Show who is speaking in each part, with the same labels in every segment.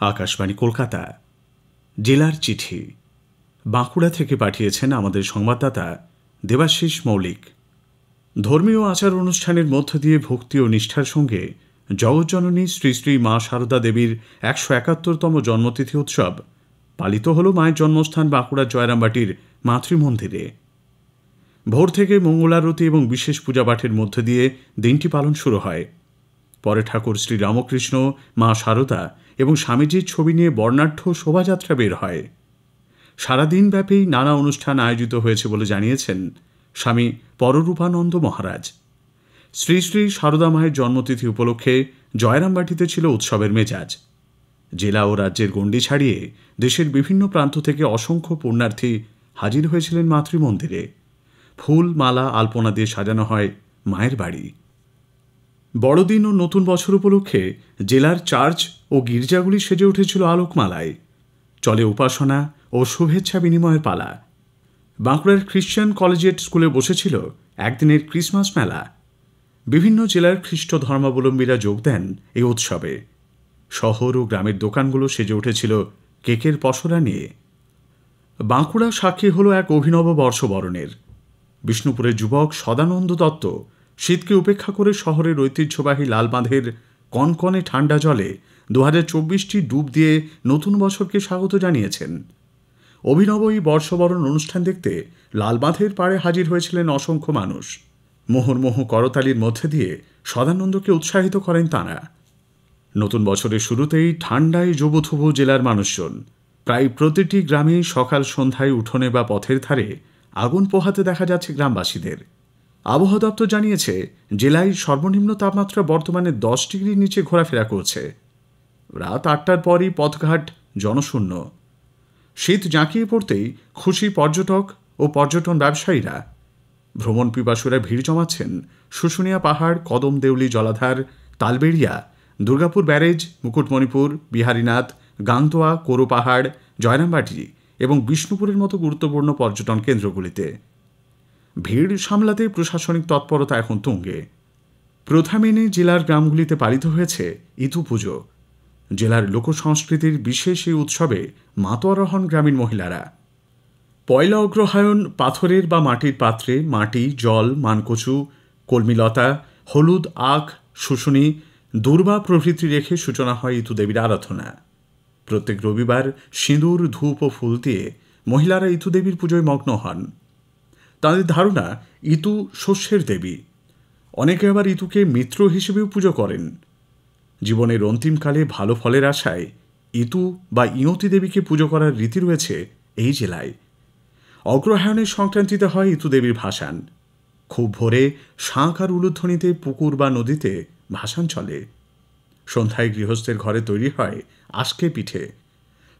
Speaker 1: আকাশবাণী কলকাতা জেলার চিঠি বাঁকুড়া থেকে পাঠিয়েছেন আমাদের সংবাদদাতা দেবাশিস মৌলিক। ধর্মীয় আচার অনুষ্ঠানের মধ্য দিয়ে ভক্তি ও নিষ্ঠার সঙ্গে জগজ্জননী শ্রী শ্রী মা সারদা দেবীর ১৭১তম জন্মতিথি উৎসব পালিত হল মায়ের জন্মস্থান বাঁকুড়ার জয়রামবাটির মাতৃমন্দিরে। ভোর থেকে মঙ্গলারতি এবং বিশেষ পূজাপাঠের মধ্য দিয়ে দিনটি পালন শুরু হয়। পরে ঠাকুর শ্রী রামকৃষ্ণ, মা সারদা এবং স্বামীজির ছবি নিয়ে বর্ণাঢ্য শোভাযাত্রা বের হয়। সারাদিনব্যাপী নানা অনুষ্ঠান আয়োজিত হয়েছে বলে জানিয়েছেন স্বামী পররূপানন্দ মহারাজ। শ্রী শ্রী সারদা মায়ের জন্মতিথি উপলক্ষে জয়রামবাটিতে ছিল উৎসবের মেজাজ। জেলা ও রাজ্যের গণ্ডি ছাড়িয়ে দেশের বিভিন্ন প্রান্ত থেকে অসংখ্য পুণ্যার্থী হাজির হয়েছিলেন মাতৃমন্দিরে। ফুল, মালা, আলপনা দিয়ে সাজানো হয় মায়ের বাড়ি। বড়দিন ও নতুন বছর উপলক্ষে জেলার চার্চ ও গির্জাগুলি সেজে উঠেছিল আলোকমালায়। চলে উপাসনা ও শুভেচ্ছা বিনিময়ের পালা। বাঁকুড়ার খ্রিশ্চান কলেজিয়েট স্কুলে বসেছিল একদিনের ক্রিসমাস মেলা। বিভিন্ন জেলার খ্রিস্ট ধর্মাবলম্বীরা যোগ দেন এই উৎসবে। শহর ও গ্রামের দোকানগুলো সেজে উঠেছিল কেকের পসরা নিয়ে। বাঁকুড়া সাক্ষী হল এক অভিনব বর্ষবরণের। বিষ্ণুপুরের যুবক সদানন্দ দত্ত শীতকে উপেক্ষা করে শহরের ঐতিহ্যবাহী লালবাঁধের কনকনে ঠান্ডা জলে ২০২৪টি ডুব দিয়ে নতুন বছরকে স্বাগত জানিয়েছেন। অভিনব এই বর্ষবরণ অনুষ্ঠান দেখতে লালবাঁধের পাড়ে হাজির হয়েছিলেন অসংখ্য মানুষ। মুহুর্মুহু করতালির মধ্যে দিয়ে সদানন্দকে উৎসাহিত করেন তাঁরা। নতুন বছরের শুরুতেই ঠান্ডায় জবুথুবু জেলার মানুষজন। প্রায় প্রতিটি গ্রামে সকাল সন্ধ্যায় উঠোনে বা পথের ধারে আগুন পোহাতে দেখা যাচ্ছে গ্রামবাসীদের। আবহাওয়া দপ্তর জানিয়েছে জেলায় সর্বনিম্ন তাপমাত্রা বর্তমানে ১০ ডিগ্রির নিচে ঘোরাফেরা করছে। রাত ৮টার পরই পথঘাট জনশূন্য। শীত জাঁকিয়ে পড়তেই খুশি পর্যটক ও পর্যটন ব্যবসায়ীরা। ভ্রমণ পিপাসুরা ভিড় জমাচ্ছেন শুশুনিয়া পাহাড়, কদম দেউলি জলাধার, তালবেড়িয়া, দুর্গাপুর ব্যারেজ, মুকুটমণিপুর, বিহারীনাথ, গাংতোয়া, কোরো পাহাড়, জয়রামবাটি এবং বিষ্ণুপুরের মতো গুরুত্বপূর্ণ পর্যটন কেন্দ্রগুলিতে। ভিড় সামলাতে প্রশাসনিক তৎপরতা এখন তুঙ্গে। প্রথা মেনে জেলার গ্রামগুলিতে পালিত হয়েছে ইতু পুজো। জেলার লোকসংস্কৃতির বিশেষ এই উৎসবে মাতোয়ারা হন গ্রামীণ মহিলারা। পয়লা অগ্রহায়ণ পাথরের বা মাটির পাত্রে মাটি, জল, মানকচু, কলমিলতা, হলুদ, আখ, শুশুনি, দূর্বা প্রভৃতি রেখে সূচনা হয় ইতু দেবীর আরাধনা। প্রত্যেক রবিবার সিঁদুর, ধূপ ও ফুল দিয়ে মহিলারা ইতু দেবীর পুজোয় মগ্ন হন। তাঁদের ধারণা ইতু শস্যের দেবী। অনেকে আবার ইতুকে মিত্র হিসেবেও পুজো করেন। জীবনের অন্তিমকালে ভালো ফলের আশায় ইতু বা ইয়তি দেবীকে পুজো করার রীতি রয়েছে এই জেলায়। অগ্রহায়ণের সংক্রান্তিতে হয় ইতু দেবীর ভাসান। খুব ভোরে শাঁখ আর উলুধ্বনিতে পুকুর বা নদীতে ভাসান চলে। সন্ধ্যায় গৃহস্থের ঘরে তৈরি হয় আশকে পিঠে।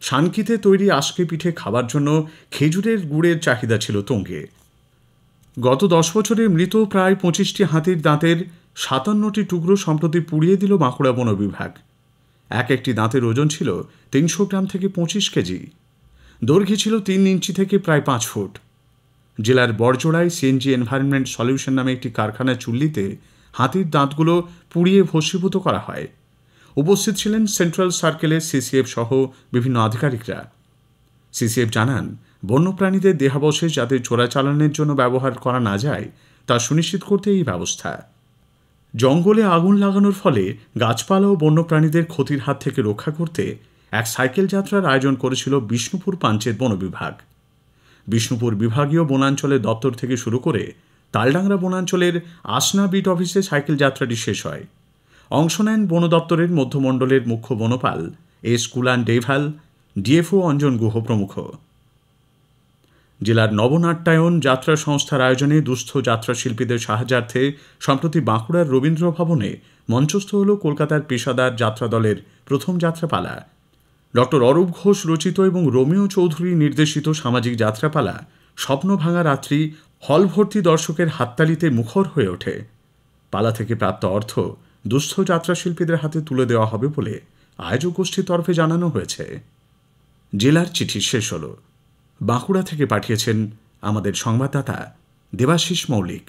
Speaker 1: শানকিতে তৈরি আশকে পিঠে খাবার জন্য খেজুরের গুড়ের চাহিদা ছিল তুঙ্গে। গত ১০ বছরে মৃত প্রায় ২৫টি হাতির দাঁতের ৫৭টি টুকরো সম্প্রতি পুড়িয়ে দিল বাঁকুড়া বন বিভাগ। এক একটি দাঁতের ওজন ছিল ৩০০ গ্রাম থেকে ২৫ কেজি। দৈর্ঘ্য ছিল ৩ ইঞ্চি থেকে প্রায় ৫ ফুট। জেলার বড়জোড়ায় সিএনজি এনভায়রনমেন্ট সলিউশন নামে একটি কারখানার চুল্লিতে হাতির দাঁতগুলো পুড়িয়ে ভস্মীভূত করা হয়। উপস্থিত ছিলেন সেন্ট্রাল সার্কেলের সিসিএফ সহ বিভিন্ন আধিকারিকরা। সিসিএফ জানান, বন্যপ্রাণীদের দেহাবশেষ যাতে চোরাচালানের জন্য ব্যবহার করা না যায় তা সুনিশ্চিত করতে এই ব্যবস্থা। জঙ্গলে আগুন লাগানোর ফলে গাছপালা ও বন্যপ্রাণীদের ক্ষতির হাত থেকে রক্ষা করতে এক সাইকেল যাত্রার আয়োজন করেছিল বিষ্ণুপুর পাঞ্চেত বন বিভাগ। বিষ্ণুপুর বিভাগীয় বনাঞ্চলের দপ্তর থেকে শুরু করে তালডাংরা বনাঞ্চলের আসনা বিট অফিসে সাইকেল যাত্রাটি শেষ হয়। অংশ নেন বন দপ্তরের মধ্যমণ্ডলের মুখ্য বনপাল এস কুলান ডেভাল, ডিএফও অঞ্জন গুহ প্রমুখ। জেলার নবনাট্যায়ন যাত্রা সংস্থার আয়োজনে দুস্থ যাত্রা শিল্পীদের সাহায্যার্থে সম্প্রতি বাঁকুড়ার রবীন্দ্র ভবনে মঞ্চস্থ হল কলকাতার পেশাদার যাত্রা দলের প্রথম যাত্রাপালা। ডক্টর অরূপ ঘোষ রচিত এবং রোমিও চৌধুরী নির্দেশিত সামাজিক যাত্রাপালা স্বপ্ন ভাঙা রাত্রি হল ভর্তি দর্শকের হাততালিতে মুখর হয়ে ওঠে। পালা থেকে প্রাপ্ত অর্থ দুস্থ যাত্রা শিল্পীদের হাতে তুলে দেওয়া হবে বলে আয়োজক গোষ্ঠীর তরফে জানানো হয়েছে। জেলার চিঠি শেষ হল। বাঁকুড়া থেকে পাঠিয়েছেন আমাদের সংবাদদাতা দেবাশিস মৌলিক।